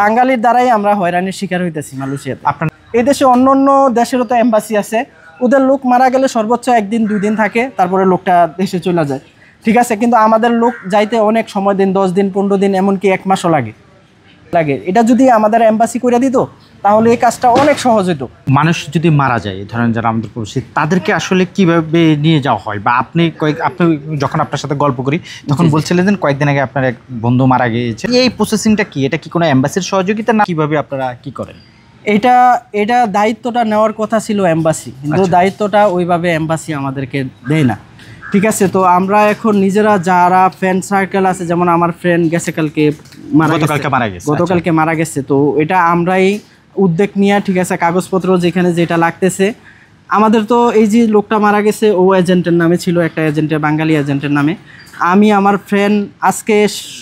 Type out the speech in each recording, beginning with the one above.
বাঙালির দ্বারাই আমরা হয়রানির শিকার হইতেছি মালয়েশিয়াতে। এই দেশে অন্য দেশেরও তো এম্বাসি আছে, ওদের লোক মারা গেলে সর্বোচ্চ 1 দিন 2 দিন থাকে, তারপরে লোকটা দেশে চলে যায়, ঠিক আছে। কিন্তু আমাদের লোক যাইতে অনেক সময় দিন, 10 দিন 15 দিন, এমনকি 1 মাসও লাগে। এটা যদি আমাদের এম্বাসি করে দিত তাহলে এই কাজটা অনেক সহজ হতো। মানুষ যদি মারা যায়, ধরেন যারা আমাদের প্রবাসী, তাদেরকে আসলে কিভাবে নিয়ে যাওয়া হয়? বা আপনি যখন আপনার সাথে গল্প করি তখন বলছিলেন যে কয়েকদিন আগে আপনার এক বন্ধু মারা গিয়েছে, এই প্রসেসিংটা কি? এটা কি কোনো এম্বাসির সহযোগিতা না কিভাবে আপনারা কি করেন? এটা দায়িত্বটা নেওয়ার কথা ছিল এম্বাসি, কিন্তু দায়িত্বটা ওইভাবে এম্বাসি আমাদেরকে দেয় না, ঠিক আছে। তো আমরা এখন নিজেরা যারা ফ্রেন্ড সার্কেল আছে, যেমন আমার ফ্রেন্ড গেছে গতকালকে মারা গেছে, তো এটা আমরাই উদ্যোগ নিয়ে, ঠিক আছে, কাগজপত্র যেখানে যেটা লাগতেছে আমাদের। তো এই যে লোকটা মারা গেছে ও এজেন্টের নামে ছিল, একটা এজেন্টের, বাঙালি এজেন্টের নামে। আমি আমার ফ্রেন্ড আজকে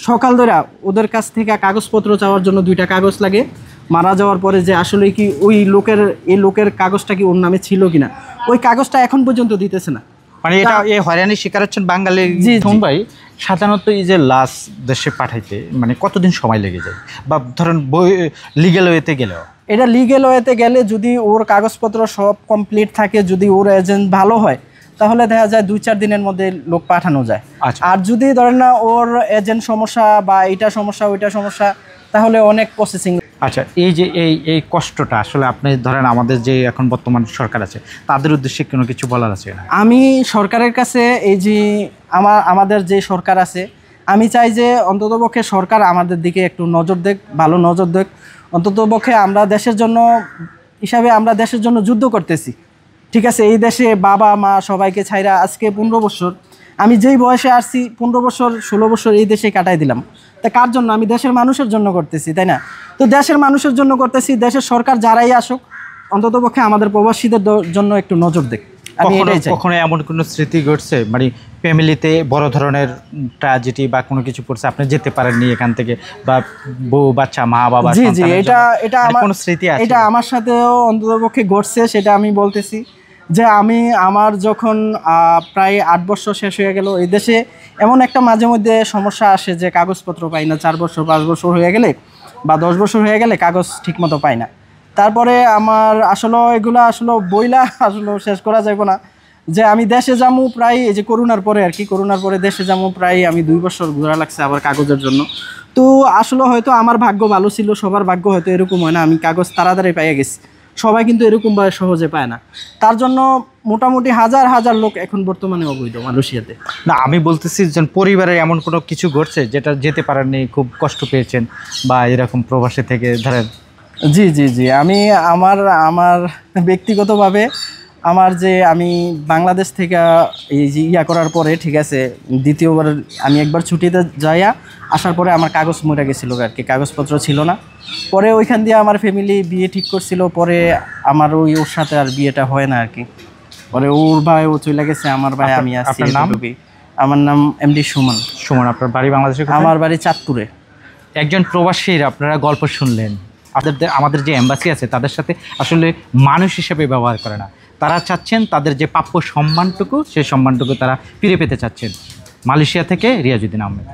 সকাল ধরে ওদের কাছ থেকে কাগজপত্র চাওয়ার জন্য 2টা কাগজ লাগে, মারা যাওয়ার পরে যে আসলে কি ওই লোকের কাগজটা কি ওর নামে ছিল কিনা, ওই কাগজটা এখন পর্যন্ত দিতেছে না। মানে এটা এই হয়রানির শিকার হচ্ছেন বাঙালি। ভাই, সাধারণত এই যে লাশ দেশে পাঠাইতে মানে কতদিন সময় লেগে যায়? বা ধরেন লিগ্যাল ওয়েতে গেলেও, এটা লিগ্যাল ওয়েতে গেলে যদি ওর কাগজপত্র সব কমপ্লিট থাকে, যদি ওর এজেন্ট ভালো হয়, তাহলে দেখা যায় 2-4 দিনের মধ্যে লোক পাঠানো যায়। আর যদি ধরেন না ওর এজেন্ট সমস্যা বা এটা সমস্যা ওইটা সমস্যা, তাহলে অনেক প্রসেসিং। আচ্ছা, এই যে এই কষ্টটা আসলে আপনি ধরেন আমাদের যে এখন বর্তমান সরকার আছে তাদের উদ্দেশ্যে কোনো কিছু বলার আছে? আমি সরকারের কাছে এই যে আমাদের যে সরকার আছে, আমি চাই যে অন্ততপক্ষে সরকার আমাদের দিকে একটু নজর দেখ, ভালো নজর দেখ। অন্ততপক্ষে আমরা দেশের জন্য হিসাবে আমরা দেশের জন্য যুদ্ধ করতেছি, ঠিক আছে। এই দেশে বাবা মা সবাইকে ছাইরা আজকে 15 বছর, আমি যেই বয়সে আসছি 15 বছর 16 বছর এই দেশে কাটাই দিলাম। তা কার জন্য? আমি দেশের মানুষের জন্য করতেছি, তাই না? তো দেশের মানুষের জন্য করতেছি, দেশের সরকার যারাই আসুক অন্ততপক্ষে আমাদের প্রবাসীদের জন্য একটু নজর দেখ। কখনো এমন কোনো স্মৃতি ঘটছে মানে ফ্যামিলিতে বড় ধরনের ট্র্যাজেডি বা কোনো কিছু পড়ছে, আপনি যেতে পারেননি এখান থেকে, বা বউ বাচ্চা মা বাবা? জি, এটা আমার কোনো স্মৃতি আছে, এটা আমার সাথেও অন্ততপক্ষে ঘটছে। সেটা আমি বলতেছি যে আমার যখন প্রায় 8 বছর শেষ হয়ে গেল, এই দেশে এমন একটা মাঝে মধ্যে সমস্যা আসে যে কাগজপত্র পাই না। 4 বছর 5 বছর হয়ে গেলে বা 10 বছর হয়ে গেলে কাগজ ঠিকমতো পাই না। তারপরে আমার আসলে এগুলো আসলে বইলা আসলে শেষ করা যাবে না যে আমি দেশে যাবো প্রায়, এই যে করোনার পরে আর কি, করোনার পরে দেশে যাবো প্রায় আমি 2 বছর ঘোরা লাগছে আবার কাগজের জন্য। তো আসলে হয়তো আমার ভাগ্য ভালো ছিল, সবার ভাগ্য হয়তো এরকম হয় না, আমি কাগজ তাড়াতাড়ি পেয়ে গেছি। সবাই কিন্তু এরকমভাবে সহজে পায় না, তার জন্য মোটামুটি হাজার হাজার লোক এখন বর্তমানে অবৈধ মালয়েশিয়াতে। না, আমি বলতেছি যে পরিবারের এমন কোনো কিছু ঘটছে যেটা যেতে পারেননি, খুব কষ্ট পেয়েছেন বা এরকম প্রবাসী থেকে ধরেন? জি, আমি আমার ব্যক্তিগতভাবে আমি বাংলাদেশ থেকে এই যে করার পরে, ঠিক আছে, দ্বিতীয়বার আমি একবার ছুটিতে যাইয়া আসার পরে আমার কাগজ মরে গেছিলো আর কি, কাগজপত্র ছিল না। পরে ওইখান দিয়ে আমার ফ্যামিলি বিয়ে ঠিক করছিল, পরে আমার ওর সাথে আর বিয়েটা হয় না আর কি। পরে ওর ভাই ও চলে গেছে, আমার ভাই আমি আছি। আমার নাম এমডি সুমন। আপনার বাড়ি বাংলাদেশে? আমার বাড়ি চাঁদপুরে। একজন প্রবাসীর আপনারা গল্প শুনলেন, আমাদের যে এম্বাসি আছে তাদের সাথে আসলে মানুষ হিসেবে ব্যবহার করে না। তারা চাচ্ছেন তাদের যে প্রাপ্য সম্মানটুকু, সেই সম্মানটুকু তারা ফিরে পেতে চাচ্ছেন। মালয়েশিয়া থেকে রিয়াজউদ্দিন আহমেদ।